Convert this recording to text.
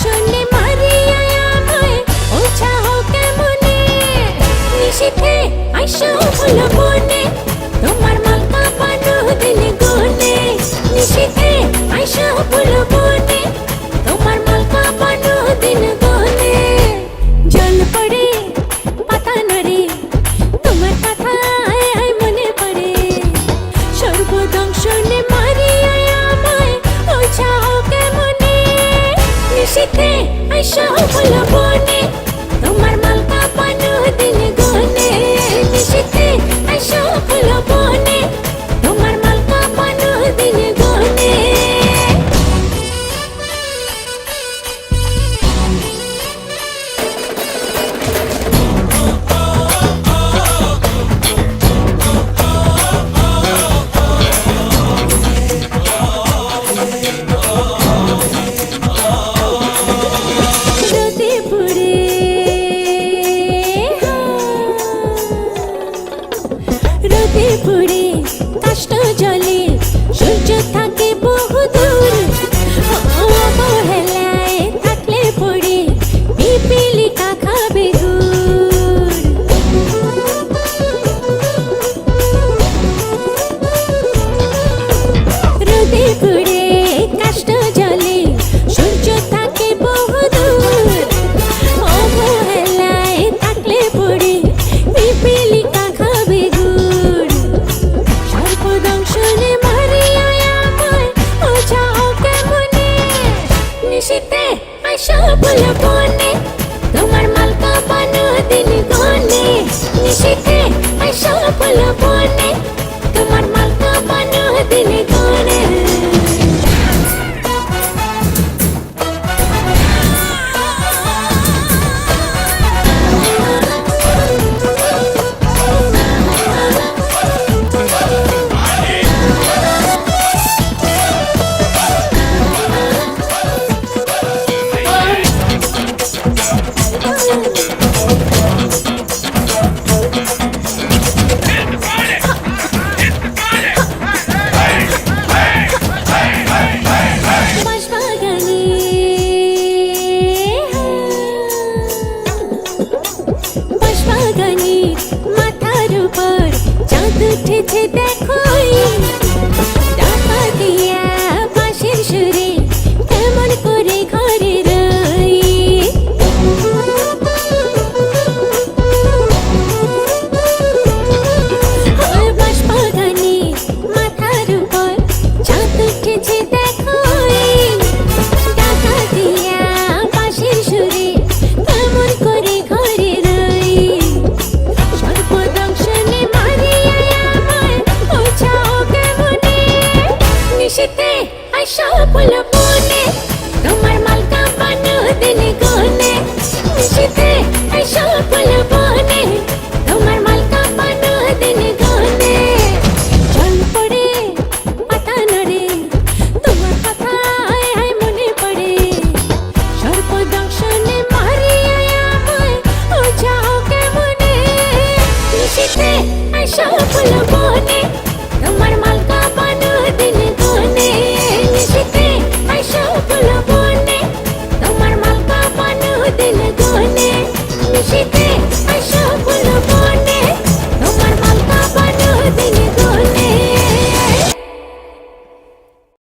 দংশনে মারিয়া আমায় ওছাহ কেমনে নিশীথে আইসো হলো বনে তোমার মালকা পানো দিন গনে নিশীথে আইসো হলো বনে তোমার মালকা পানো দিন গনে জল পড়ে পাতা নড়ে তোমার কথা আয় মনে পড়ে সর্বদংশনে মারিয়া আমায় ওছাহ কেমনে নিশীথে আইসো হলো বনে তোমার মালকা পানো দিন গনে নিশীথে আইসো হলো বনে তোমার মালকা পানো দিন গনে রোদে পুড়ে রোদে পুড়ে কাষ্ঠ জলে সূর্য থাকে বহু দূর অবহেলায় থাকলে পড়ে পিপিলিকা খাবে গুড় রোদে পুড়ে কাষ্ঠ জলে সূর্য থাকে বহু দূর অবহেলায় থাকলে পড়ে পিপিলিকা খাবে গুড় সর্বদংশনে মারিয়া আমায় ওছাহ কেমনে নিশীথে আইসো হলো বনে তোমার মালকা পানো দিন গনে নিশীথে আইসো হলো বনে তোমার মালকা পানো দিন